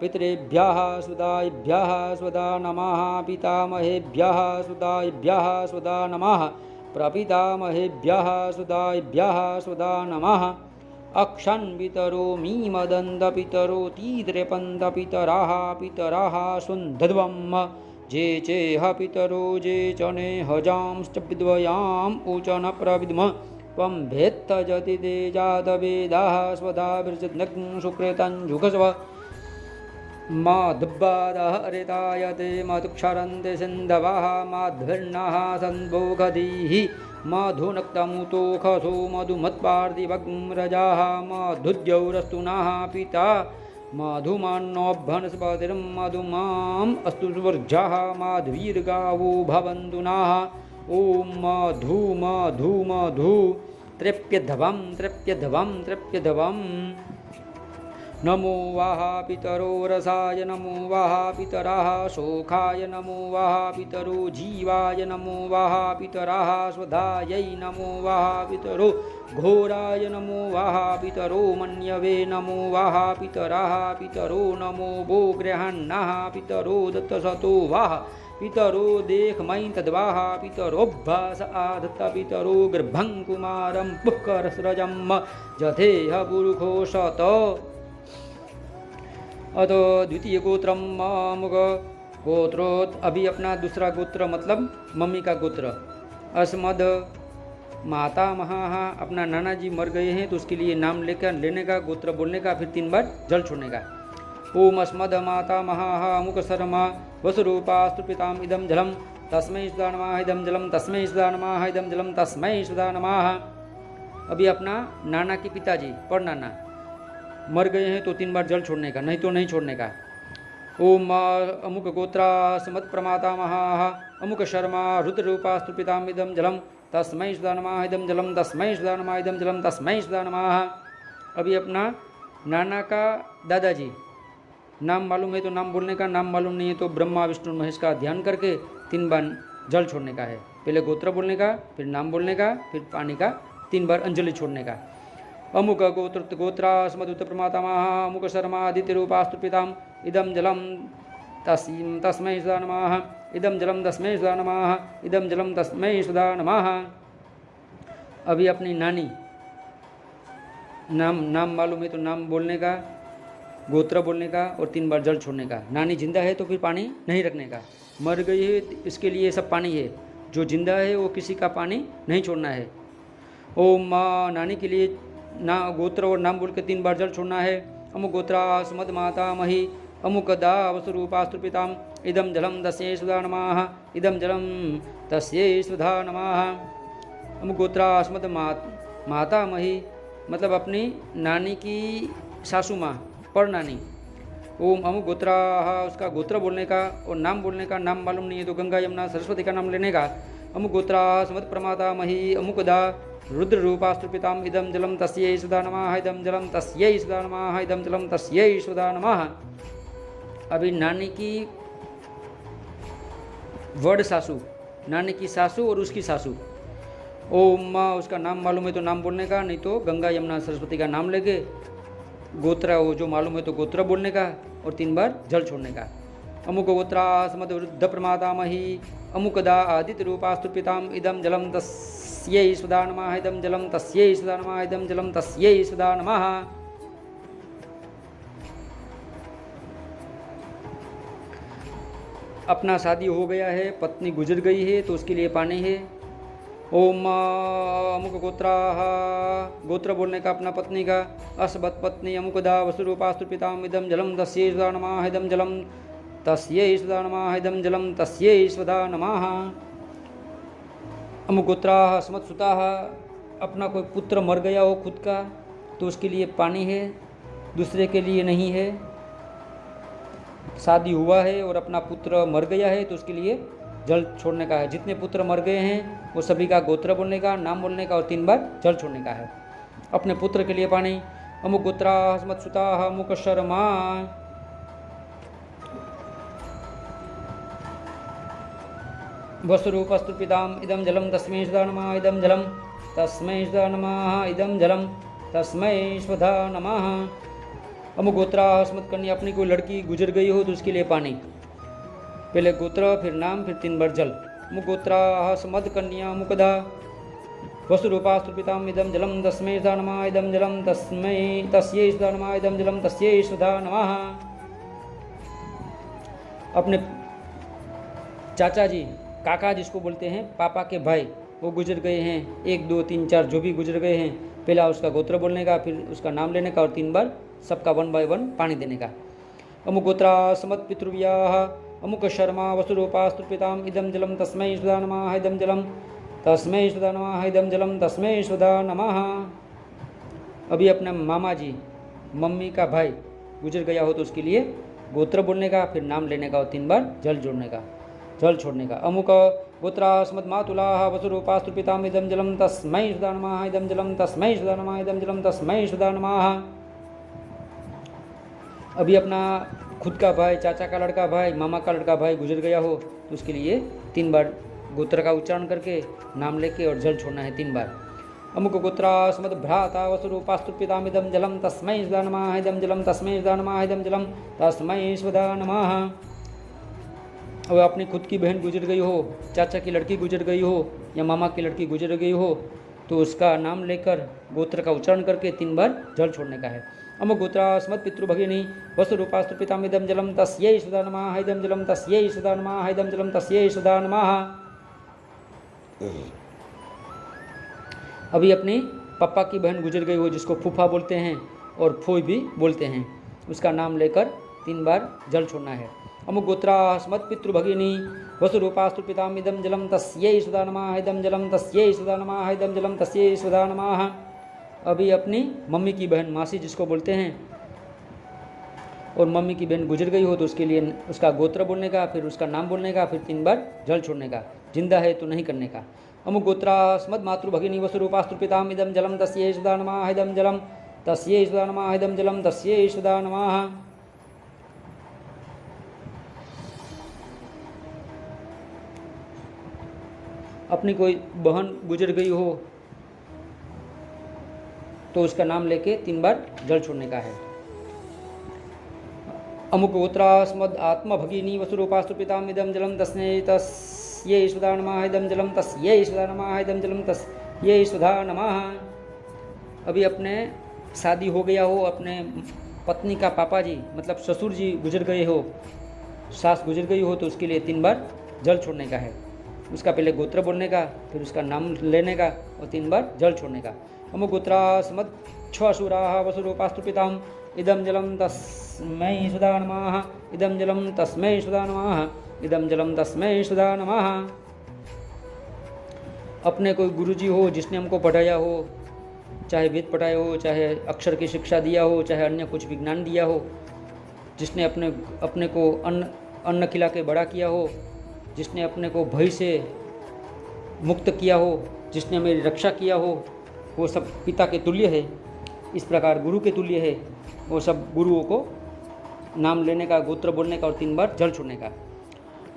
पितृभ्यः सुदायिभ्यः स्वदा नमः पितामहेभ्यः सुदायिभ्यः स्वदा नमः प्रपितामहेभ्यः सुदायिभ्यः स्वदा नमः अक्षन् पितरो मीमदन्त पितरो तीद्रेपन्त पितराः पितराः सुन्दध्वं जे चेह पितरो जे चने हजांश्च विद्वयाम् ऊचन प्रविद्म त्वं भेत्त जति ते जातवेदाः स्वधा विरजनग्ं सुकृतं जुगस्व माधुब्बादः हरितायते मधुक्षरन्ते सिन्धवः माध्वर्णः सन्भोगधीः मधुनक्तमुतोखसो मधुमत्पार्थिवग्रजाः मधुद्यौरस्तु नः पिता मधुमान्नोऽभ्यनस्पतिर्मधुमाम् अस्तु सुवर्जः माध्वीर्गावो भवन्तु नः ॐ मधु मधु मधु तृप्यध्वं तृप्यध्वं तृप्यध्वम् नमो वाह पितरो रसाय नमो वाह पितराः शोखाय नमो वाह पितरो जीवाय नमो वाह पितराः स्वधायै नमो वाह पितरो घोराय नमो वाह पितरो मन्यवे नमो वाह पितराः पितरो नमो वो गृहान्नाः पितरो दत्तसतो वाह पितरो देखमयि तद्वाह पितरोऽभ्यास आधत्त पितरो गर्भं कुमारं पुष्करस्रजं जथेह पुरुषोषत। अतो द्वितीय गोत्रम मुग गोत्रोत। अभी अपना दूसरा गोत्र मतलब मम्मी का गोत्र। अस्मद माता महा, अपना नाना जी मर गए हैं तो उसके लिए नाम लेने का, गोत्र बोलने का, फिर 3 बार जल छोड़ने का। ओम अस्मद माता महा मुख शर्मा वसुरूपास्तुपिताम इदम जलम तस्मै सुधा नमः इदम जलम तस्मै सुधा नमः इदम जलम तस्मै सुधा नमः। अभी अपना नाना के पिताजी पर नाना मर गए हैं तो 3 बार जल छोड़ने का, नहीं तो नहीं छोड़ने का। ओम अमुक गोत्रा समत प्रमाता महा अमुक शर्मा रुद्ररूपास्तुपिताम इदम जलम तस्मै सुधा नमः इदम जलम तस्मै सुधा नमः इदम जलम तस्मै सुधा नमः। अभी अपना नाना का दादाजी, नाम मालूम है तो नाम बोलने का, नाम मालूम नहीं है तो ब्रह्मा विष्णु महेश का ध्यान करके 3 बार जल छोड़ने का है। पहले गोत्र बोलने का, फिर नाम बोलने का, फिर पानी का 3 बार अंजलि छोड़ने का। अमुक गोत्र गोत्रा स्मदुत प्रमातामह अमुक शर्मा आदित्य रूपास्तुपिताम इदम जलम तस्मै सुधा नमः इदम जलम तस्मै सुधा नमः इदम जलम तस्मै सुधा नमः। अभी अपनी नानी, नाम मालूम है तो नाम बोलने का, गोत्र बोलने का और 3 बार जल छोड़ने का। नानी जिंदा है तो फिर पानी नहीं रखने का, मर गई है इसके लिए सब पानी है, जो जिंदा है वो किसी का पानी नहीं छोड़ना है। ओम नानी के लिए ना गोत्र और नाम बोल के 3 बार जल छोड़ना है। अमुक गोत्रा सुमद माता मही अमुक दा वसुरूपास्तुपिताम इदम जलम तस्यै सुधा नमः इदम जलम तस्यै सुधा नमः। अमुक गोत्रा सुमद माता मही मतलब अपनी नानी की सासू माँ पर नानी। ओम अमुक गोत्रा, उसका गोत्र बोलने का और नाम बोलने का, नाम मालूम नहीं है तो गंगा यमुना सरस्वती का नाम लेने का। अमुक गोत्रा सुमद प्रमाता मही अमुक दा रुद्र रूपास्तुपिताम इदम जलम तस्यै सुधा नमः इदम जलम तस्यै सुधा नमः इदम जलम तस्यै सुधा नमः। अभी नानी की वड सासू, नानी की सासू और उसकी सासू। ओम उसका नाम मालूम है तो नाम बोलने का, नहीं तो गंगा यमुना सरस्वती का नाम लेके गोत्र वो जो मालूम है तो गोत्र बोलने का और 3 बार जल छोड़ने का। अमुक गोत्रा समद वृद्ध प्रमाता मही अमुक दा आदित्य रूपास्तुपिताम इदम जलम तस्यै सुधा नमः इदम जलम तस्यै सुधा नमः इदम जलम तस्यै सुधा नमः। अपना शादी हो गया है, पत्नी गुजर गई है तो उसके लिए पानी है। ओम अमुक गोत्रा, गोत्र बोलने का अपना पत्नी का। असबत पत्नी अमुकदा वसुरूपास्तुपिताम इदम जलम तस्यै सुधा नमः इदम जलम तस्यै सुधा नमः इदम जलम तस्यै सुधा नमः। अमुक गोत्रा अस्मत् सुता, अपना कोई पुत्र मर गया हो खुद का तो उसके लिए पानी है, दूसरे के लिए नहीं है। शादी हुआ है और अपना पुत्र मर गया है तो उसके लिए जल छोड़ने का है। जितने पुत्र मर गए हैं वो सभी का गोत्र बोलने का, नाम बोलने का और 3 बार जल छोड़ने का है। अपने पुत्र के लिए पानी। अमुक गोत्रा अस्मत् सुता अमुक शर्मा वसुरूपस्तुपिताम इदम जलम तस्मै सुधा नमः इदम जलम तस्मै सुधा नमः इदम जलम तस्मै सुधा नमः। अमुक गोत्रा अस्मत् कन्या, अपनी कोई लड़की गुजर गई हो तो उसके लिए पानी। पहले गोत्र फिर नाम फिर 3 बार जल। अमुक गोत्रा अस्मत् कन्या मुकदा वसुरूपास्तुपिताम इदम जलम तस्मै सुधा नमः इदम जलम तस्यै सुधा नमः इदम जलम तस्यै सुधा नमः। अपने चाचा जी, काका जिसको बोलते हैं, पापा के भाई, वो गुजर गए हैं, 1 2 3 4 जो भी गुजर गए हैं, पहला उसका गोत्र बोलने का, फिर उसका नाम लेने का और 3 बार सबका 1 बाय 1 पानी देने का। अमुक गोत्रा समत पितृव्याः अमुक शर्मा वसुरूपास्तुपिताम इदम जलम तस्मै सुधा नमः इदम जलम तस्मै सुधा नमः इदम जलम तस्मै सुधा नमः। अभी अपने मामा जी, मम्मी का भाई गुजर गया हो तो उसके लिए गोत्र बोलने का, फिर नाम लेने का और 3 बार जल जोड़ने का, जल छोड़ने का। अमुक गोत्रा अस्मत् मातुलाः वसुरूपास्तुपिताम इदम जलम तस्मै सुधा नमः इदम जलम तस्मै सुधा नमः इदम जलम तस्मै सुधा नमः। अभी अपना खुद का भाई, चाचा का लड़का भाई, मामा का लड़का भाई गुजर गया हो तो उसके लिए 3 बार गोत्र का उच्चारण करके नाम लेके और जल छोड़ना है 3 बार। अमुक गोत्रास्मद भ्राता वसुरूपास्तु पितामिदं जलम तस्मै सदा नमः, इदं जलम तस्मै सदा नमः, इदं जलम तस्मै सदा नमः। अब अपनी खुद की बहन गुजर गई हो, चाचा की लड़की गुजर गई हो या मामा की लड़की गुजर गई हो तो उसका नाम लेकर गोत्र का उच्चारण करके 3 बार जल छोड़ने का है। अमुक गोत्रास्मद पितृभगिनी वसुरूपास्तु पितामिदं जलम तस्यै सदा नमः, इदं जलम तस्यै सदा नमः, इदं जलम तस्यै सदा नमः। अभी अपनी पापा की बहन गुजर गई हो जिसको फूफा बोलते हैं और फोई भी बोलते हैं, उसका नाम लेकर 3 बार जल छोड़ना है। अमुक गोत्रास्मद पितृभगिनी वसुरूपास्तु पितामिदं जलम तस्यै सदा नमः, इदं जलम तस्यै सदा नमः, इदं जलम तस्यै सदा नमः। अभी अपनी मम्मी की बहन मासी जिसको बोलते हैं और मम्मी की बहन गुजर गई हो तो उसके लिए उसका गोत्र बोलने का, फिर उसका नाम बोलने का, फिर 3 बार जल छोड़ने का, जिंदा है तो नहीं करने का। अमुक गोत्रास्मद मातृभगिनी वसुरूपास्तु पितामिदं जलम तस्यै सदा नमः, इदं जलम तस्यै सदा नमः, इदं जलम तस्यै सदा नमः। अपनी कोई बहन गुजर गई हो तो उसका नाम लेके 3 बार जल छोड़ने का है। अमुक गोत्रास्मद आत्मा भगिनी वसुरूपास्तु पितामिदं जलम तस्यै सदा नमः, इदं जलम तस्यै सदा नमः, इदं जलम तस्यै सदा नमः। अभी अपने शादी हो गया हो, अपने पत्नी का पापा जी मतलब ससुर जी गुजर गए हो, सास गुजर गई हो तो उसके लिए 3 बार जल छोड़ने का है। उसका पहले गोत्र बोलने का, फिर उसका नाम लेने का और 3 बार जल छोड़ने का। अमुक गोत्रास्मद छुराः वसुरूपास्तु पिताम् इदं जलम तस्मै सदा नमः, इदं जलम तस्मै सदा नमः, इदं जलम तस्मै सदा नमः। अपने कोई गुरुजी हो जिसने हमको पढ़ाया हो, चाहे वेद पढ़ाया हो, चाहे अक्षर की शिक्षा दिया हो, चाहे अन्य कुछ विज्ञान दिया हो, जिसने अपने को अन्न खिला के बड़ा किया हो, जिसने अपने को भय से मुक्त किया हो, जिसने मेरी रक्षा किया हो, वो सब पिता के तुल्य है। इस प्रकार गुरु के तुल्य है। वो सब गुरुओं को नाम लेने का, गोत्र बोलने का और 3 बार जल छोड़ने का।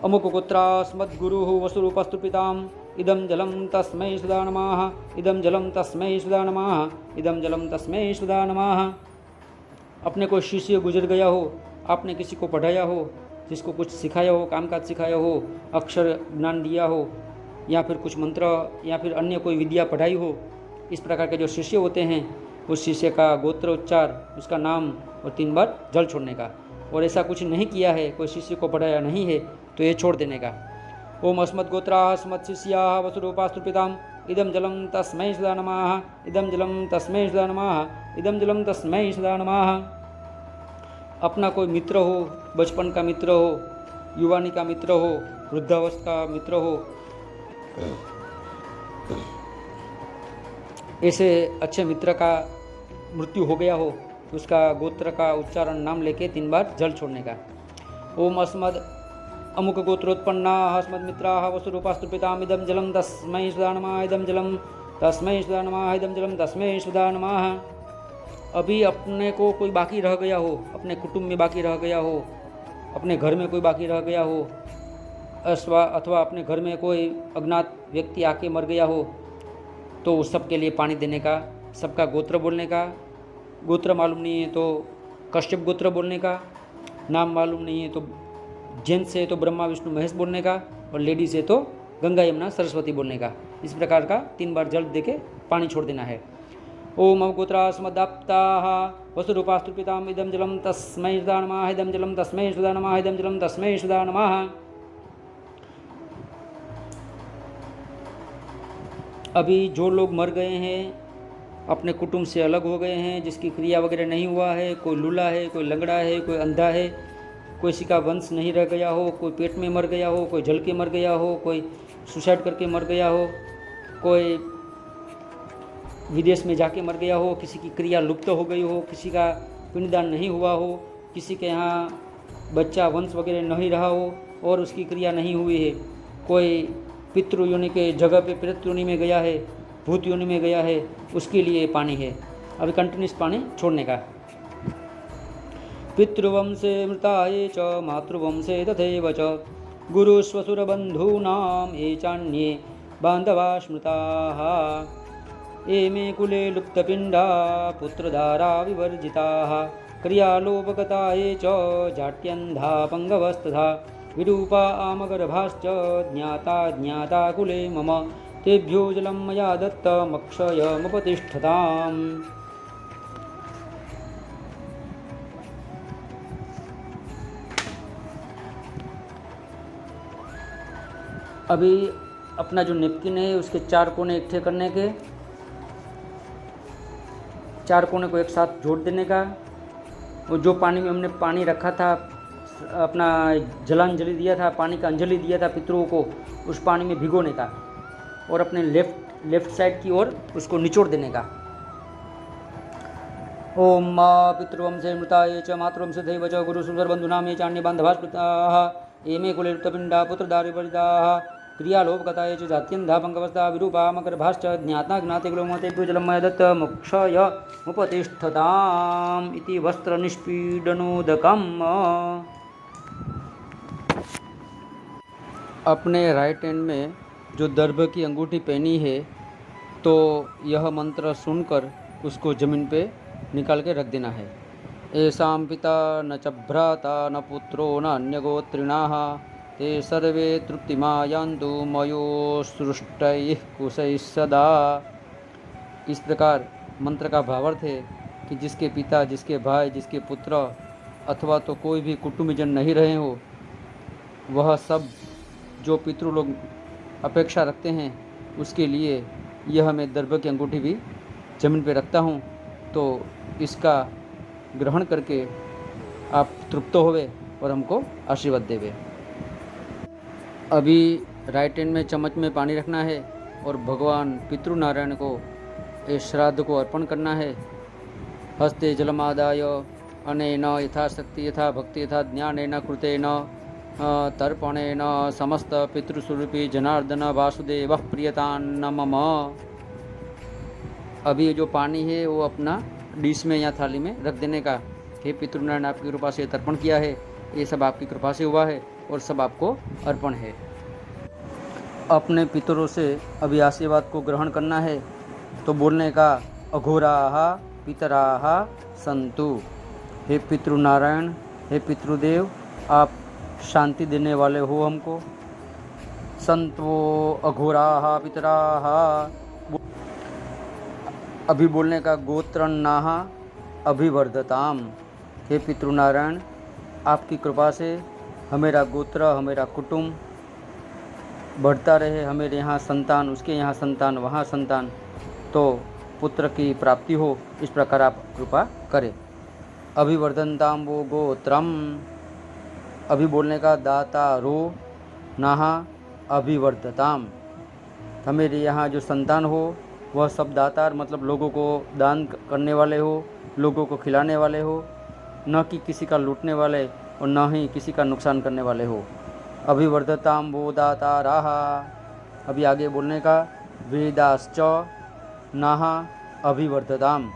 अमुक गोत्रास्मद गुरु वसुरूपस्तु पिताम इदं जलम तस्मै सदा नमः, इदं जलम तस्मै सदा नमः, इदं जलम तस्मै सदा नमः। अपने कोई शिष्य गुजर गया हो, आपने किसी को पढ़ाया हो, जिसको कुछ सिखाया हो, कामकाज सिखाया हो, अक्षर ज्ञान दिया हो या फिर कुछ मंत्र या फिर अन्य कोई विद्या पढ़ाई हो, इस प्रकार के जो शिष्य होते हैं उस शिष्य का गोत्र उच्चार, उसका नाम और 3 बार जल छोड़ने का। और ऐसा कुछ नहीं किया है, कोई शिष्य को पढ़ाया नहीं है तो ये छोड़ देने का। ओम अस्मत् गोत्राः अस्मत् शिष्याः वसुरूपास्तु पिताम् इदं जलम तस्मै सदा नमः, इदं जलम तस्मै सदा नमः, इदं जलम तस्मै सदा नमः। अपना कोई मित्र हो, बचपन का मित्र हो, युवानी का मित्र हो, वृद्धावस्था का मित्र हो, ऐसे अच्छे मित्र का मृत्यु हो गया हो तो उसका गोत्र का उच्चारण नाम लेके 3 बार जल छोड़ने का। ओम अस्मद अमुक गोत्रोत्पन्ना अस्मद मित्राः वसुरूपास्तु पितामिदं जलम तस्मै सदा नमः, इदं जलम तस्मै सदा नमः, इदं जलम तस्मै सदा नमः। अभी अपने को कोई बाकी रह गया हो, अपने कुटुंब में बाकी रह गया हो, अपने घर में कोई बाकी रह गया हो, अथवा अपने घर में कोई अज्ञात व्यक्ति आके मर गया हो तो उस सब के लिए पानी देने का, सबका गोत्र बोलने का। गोत्र मालूम नहीं है तो कश्यप गोत्र बोलने का, नाम मालूम नहीं है तो जेंट्स है तो ब्रह्मा विष्णु महेश बोलने का और लेडीज़ है तो गंगा यमुना सरस्वती बोलने का। इस प्रकार का 3 बार जल दे के पानी छोड़ देना है। ओम गोत्रास्मदाप्ताः वसुरूपास्तु पिताम् इदं जलम तस्मै सदा नमः, इदं जलम तस्मै सदा नमः, इदं जलम तस्मै सदा नमः। अभी जो लोग मर गए हैं, अपने कुटुंब से अलग हो गए हैं, जिसकी क्रिया वगैरह नहीं हुआ है, कोई लूला है, कोई लंगड़ा है, कोई अंधा है, कोई किसी का वंश नहीं रह गया हो, कोई पेट में मर गया हो, कोई जल के मर गया हो, कोई सुसाइड करके मर गया हो, कोई विदेश में जाके मर गया हो, किसी की क्रिया लुप्त हो गई हो, किसी का पिंडदान नहीं हुआ हो, किसी के यहाँ बच्चा वंश वगैरह नहीं रहा हो और उसकी क्रिया नहीं हुई है, कोई पितृ योनि के जगह पे प्रेत योनि में गया है, भूत योनि में गया है, उसके लिए पानी है। अभी कंटिन्यूस पानी छोड़ने का। पितृवंशे मृताये च मातृवंशे तथैव च गुरुस्वसुरबन्धूनां ये चान्ये बान्धवा स्मृताः ये मे कुले लुप्तपिण्डा पुत्रधारा विवर्जिताः क्रियालोपगता ये च जाट्यन्धा पङ्गवस्तथा विरूपा आमगर्भाश्च ज्ञाता ज्ञाता कुले मम तेभ्यो जलं मया दत्तमक्षयमुपतिष्ठताम्। अभी अपना जो नेपकिन है उसके 4 कोने इकट्ठे करने के, 4 कोने को एक साथ जोड़ देने का। वो जो पानी में हमने पानी रखा था, अपना जलांजलि दिया था, पानी का अंजलि दिया था पितरों को, उस पानी में भिगोने का और अपने लेफ्ट साइड की ओर उसको निचोड़ देने का। ओम माँ पितृवंशे मृताये च मातृवंशे तथैव च गुरुसुरबन्धूनां ये चान्ये बान्धवा स्मृताः ये मे कुले लुप्तपिण्डा पुत्रधारा विवर्जिताः क्रियालोपगताये च जात्यन्धा पङ्गवस्ता विरूपा आमगर्भाश्च ज्ञाता ज्ञाते कुले मम तेभ्यो जलं मया दत्तमक्षयमुपतिष्ठताम् इति वस्त्रनिष्पीडनोदकम्। अपने राइट हैंड में जो दर्भ की अंगूठी पहनी है, तो यह मंत्र सुनकर उसको जमीन पे निकाल के रख देना है। येषां पिता न च भ्राता न पुत्रो न अन्यगोत्रिणाः ते सर्वे तृप्तिमायान्तु मयोसृष्टैः कुशैः सदा। इस प्रकार मंत्र का भावार्थ है कि जिसके पिता, जिसके भाई, जिसके पुत्र अथवा तो कोई भी कुटुंबीजन नहीं रहे हो, वह सब जो पितृ लोग अपेक्षा रखते हैं उसके लिए यह मैं दर्भ की अंगूठी भी जमीन पे रखता हूँ, तो इसका ग्रहण करके आप तृप्त होवे और हमको आशीर्वाद देवे। अभी राइट हैंड में चम्मच में पानी रखना है और भगवान पितृनारायण को इस श्राद्ध को अर्पण करना है। हस्ते जलमादाय अनेन यथाशक्ति यथा भक्ति यथा ज्ञानेन कृतेन तर्पणेन समस्त पितृस्वरूपी जनार्दन वासुदेव प्रियतान्न मम। अभी ये जो पानी है वो अपना डिश में या थाली में रख देने का। हे पितृनारायण, आपकी कृपा से तर्पण किया है, ये सब आपकी कृपा से हुआ है और सब आपको अर्पण है। अपने पितरों से अभी आशीर्वाद को ग्रहण करना है, तो बोलने का अघोराः पितराः सन्तु। हे पितृनारायण, हे पितृदेव, आप शांति देने वाले हो हमको। संतो अघोराः पितराः। अभी बोलने का गोत्रन्नाः अभिवर्धताम। हे पितृनारायण, आपकी कृपा से हमेरा गोत्र, हमेरा कुटुंब बढ़ता रहे, हमेरे यहाँ संतान, उसके यहाँ संतान, वहाँ संतान, तो पुत्र की प्राप्ति हो, इस प्रकार आप कृपा करें। अभिवर्धनताम वो गोत्रम। अभी बोलने का दाता रो नाहा अभिवर्धताम। हमेरे यहाँ जो संतान हो वह सब दातार, मतलब लोगों को दान करने वाले हो, लोगों को खिलाने वाले हो, न कि किसी का लूटने वाले और न ही किसी का नुकसान करने वाले हो। अभिवर्धताम वो दाताराः। अभी आगे बोलने का वेदाश्च नाहा अभिवर्धताम।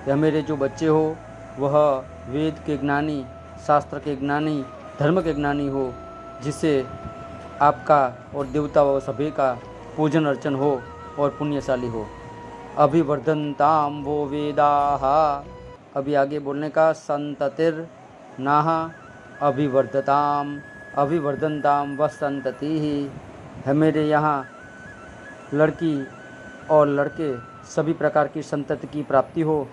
मेरे जो बच्चे हो वह वेद के ज्ञानी, शास्त्र के ज्ञानी, धर्म के ज्ञानी हो, जिससे आपका और देवता व सभी का पूजन अर्चन हो और पुण्यशाली हो। अभिवर्धनताम वो वेदाः। अभी आगे बोलने का संततिर नाहा अभिवर्धताम अभिवर्धनताम व संतति ही। है मेरे यहाँ लड़की और लड़के सभी प्रकार की संतति की प्राप्ति हो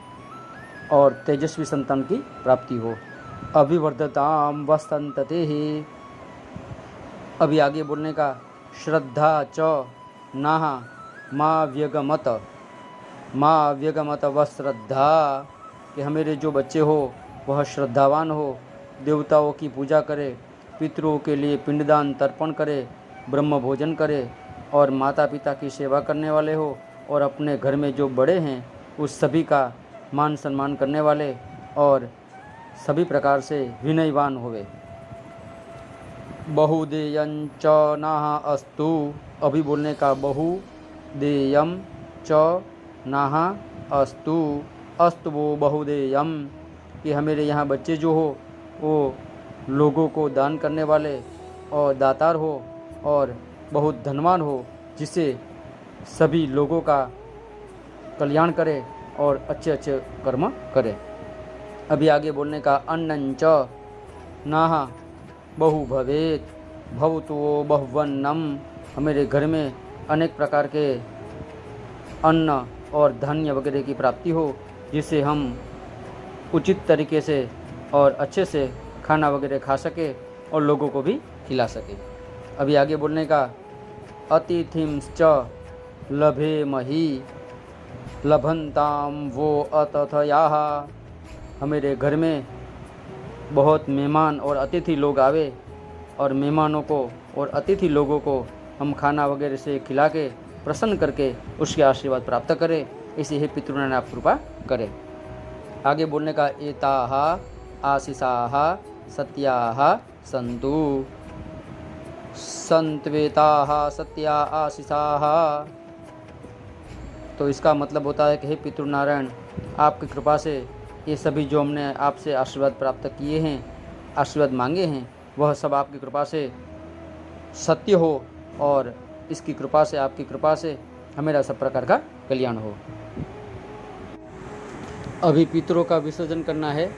और तेजस्वी संतान की प्राप्ति हो। अभिवर्धताम व संतति ही। अभी आगे बोलने का श्रद्धा च नाहा माँ व्यगमत माँ व्यगमत व श्रद्धा। कि हमारे जो बच्चे हो वह श्रद्धावान हो, देवताओं की पूजा करे, पितरों के लिए पिंडदान तर्पण करे, ब्रह्म भोजन करे और माता पिता की सेवा करने वाले हो, और अपने घर में जो बड़े हैं उस सभी का मान सम्मान करने वाले और सभी प्रकार से विनयवान होवे। बहुदेयं च नाह अस्तु। अभी बोलने का बहुदेयं च नाह अस्तु। अस्तु वो बहुदेयम। कि हमारे यहाँ बच्चे जो हो वो लोगों को दान करने वाले और दातार हो और बहुत धनवान हो, जिससे सभी लोगों का कल्याण करे और अच्छे अच्छे कर्म करे। अभी आगे बोलने का अन्नंच नाह बहु भवेत भवतो बहुवन्नम, हमारे घर में अनेक प्रकार के अन्न और धान्य वगैरह की प्राप्ति हो, जिससे हम उचित तरीके से और अच्छे से खाना वगैरह खा सके और लोगों को भी खिला सके। अभी आगे बोलने का अतिथिंश्च लभेमहि लभन्ताम वो अतथयाः, हमारे घर में बहुत मेहमान और अतिथि लोग आवे और मेहमानों को और अतिथि लोगों को हम खाना वगैरह से खिला के प्रसन्न करके उसके आशीर्वाद प्राप्त करें। इसे ही पितृणाम आप कृपा करें। आगे बोलने का एताः आशीषाः सत्याः सन्तु संत्वेताः सत्या आशीषाः। तो इसका मतलब होता है कि हे पितृनारायण, आपकी कृपा से ये सभी जो हमने आपसे आशीर्वाद प्राप्त किए हैं, आशीर्वाद मांगे हैं, वह सब आपकी कृपा से सत्य हो और इसकी कृपा से, आपकी कृपा से हमेरा सब प्रकार का कल्याण हो। अभी पितरों का विसर्जन करना है,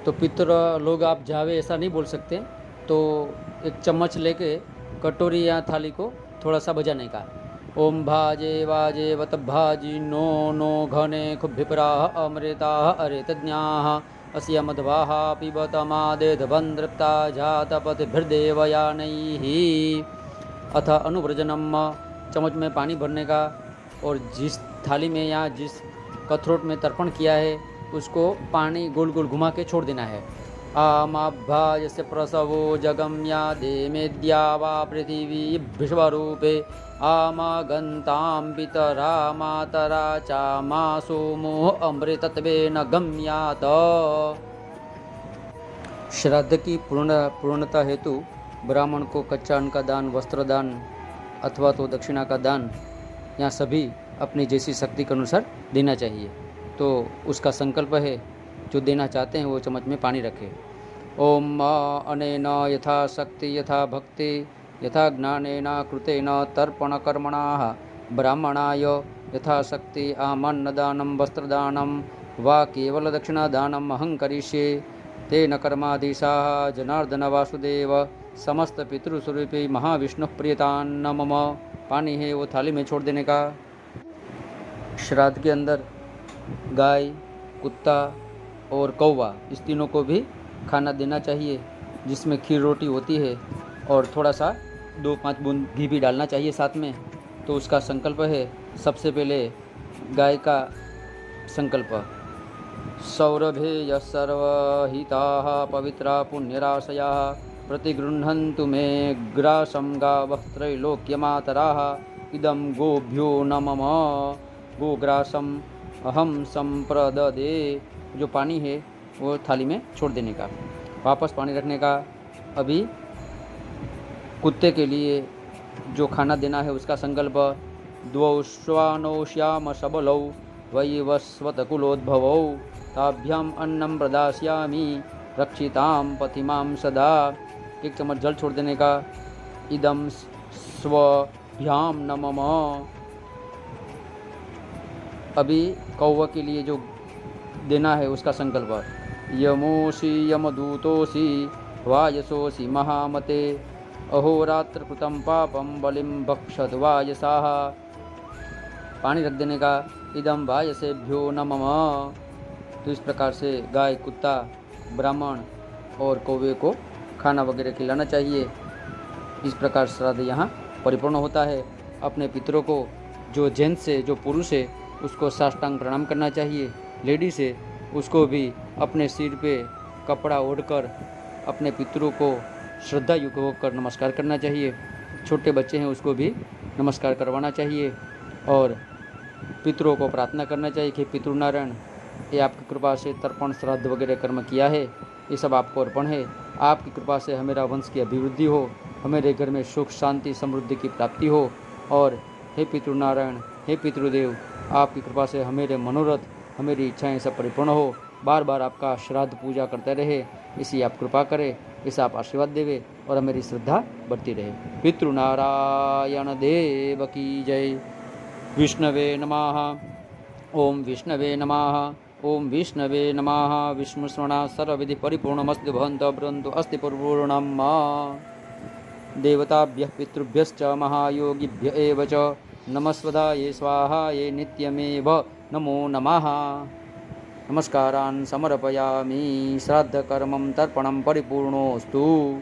तो पितर लोग आप जावे ऐसा नहीं बोल सकते, तो एक चम्मच लेके कटोरी या थाली को थोड़ा सा बजाने का। ओम भाजे वाजे वत भाजी नो नो घने खुभिप्राह अमृताः अरेतज्ञाः अस्य मध्वाः पिबत मादेधबन्धृप्ता जातपतिभिर्देवयानैः। अथ अनुव्रजनम, चम्मच में पानी भरने का और जिस थाली में या जिस कथरोट में तर्पण किया है उसको पानी गोल गोल घुमा के छोड़ देना है। आमाभ्याजस्य प्रसवो जगम्या देमेद्या वा पृथिवी विश्वरूपे आमागन्तां पितरा मातरा चामा सोमो अमृतत्वेन गम्यात। श्राद्ध की पूर्णता हेतु ब्राह्मण को कच्चा अन्न का दान, वस्त्र दान अथवा तो दक्षिणा का दान, यहाँ सभी अपनी जैसी शक्ति के अनुसार देना चाहिए। तो उसका संकल्प है, जो देना चाहते हैं वो चम्मच में पानी रखें। ओम अनेन यथा शक्ति यथा भक्ति यथा ज्ञानेन कृतेन तर्पण कर्मणाः ब्राह्मणाय यथा शक्ति आमन्नदानं वस्त्रदानं वा केवल दक्षिणादानम् अहं करिष्ये। तेन कर्माधीशाः जनार्दन वासुदेव समस्त पितृस्वरूपी महाविष्णु प्रियतान्न मम। पानी है वो थाली में छोड़ देने का। श्राद्ध के अंदर गाय, कुत्ता और कौवा, इस तीनों को भी खाना देना चाहिए, जिसमें खीर रोटी होती है और थोड़ा सा 2-5 बूंद घी भी डालना चाहिए साथ में। तो उसका संकल्प है, सबसे पहले गाय का संकल्प। सौरभेय सर्वहिताः पवित्रा पुण्यराशयाः प्रतिगृह्णन्तु मे ग्रासं गावः त्रैलोक्यमातराः इदं गोभ्यो न मम गोग्रासम अहम संप्रददे। जो पानी है वो थाली में छोड़ देने का, वापस पानी रखने का। अभी कुत्ते के लिए जो खाना देना है उसका संकल्प। द्वौ श्वानौ श्याम सबलौ वैवस्वतकुलोद्भवौ ताभ्याम अन्नम प्रदास्यामि रक्षिताम पथिमां सदा। 1 चम्मच जल छोड़ देने का। इदम स्वभ्याम न मम। अभी कौवा के लिए जो देना है उसका संकल्प। यमोषि यमदूतोषि वायसोषि महामते अहोरात्र कृतं पापं बलिं भक्षत वायसाः। पानी रख देने का। इदम वायसेभ्यो न मम। तो इस प्रकार से गाय, कुत्ता, ब्राह्मण और कौवे को खाना वगैरह खिलाना चाहिए। इस प्रकार श्राद्ध यहाँ परिपूर्ण होता है। अपने पितरों को, जो जेंट्स है, जो पुरुष है, उसको साष्टांग प्रणाम करना चाहिए। लेडीज है उसको भी अपने सिर पे कपड़ा ओढ़कर अपने पितरों को श्रद्धा युक्त होकर नमस्कार करना चाहिए। छोटे बच्चे हैं उसको भी नमस्कार करवाना चाहिए और पितरों को प्रार्थना करना चाहिए कि पितृनारायण, ये आपकी कृपा से तर्पण श्राद्ध वगैरह कर्म किया है, ये सब आपको अर्पण है। आपकी कृपा से हमारा वंश की अभिवृद्धि हो, हमारे घर में सुख शांति समृद्धि की प्राप्ति हो। और हे पितृनारायण, हे पितृदेव, आपकी कृपा से हमारे मनोरथ, हमारी इच्छाएं सब परिपूर्ण हो। बार बार आपका श्राद्ध पूजा करते रहे, इसी आप कृपा करें, इसे आप आशीर्वाद देवे और मेरी श्रद्धा बढ़ती रहे। पितृनारायण देव की जय। विष्णवे नमः। ओम विष्णवे नमः। ओम विष्णवे नमः। विष्णुस्मरणा सर्वविधि परिपूर्णमस्तु भवन्तः ब्रवन्तु अस्ति परिपूर्णम्। देवताभ्यः पितृभ्यश्च महायोगिभ्य एव च नमस्वदाये स्वाहाये नित्यमेव नमो नमः। नमस्कारान् समर्पयामि। श्राद्धकर्मं तर्पणं परिपूर्णोऽस्तु।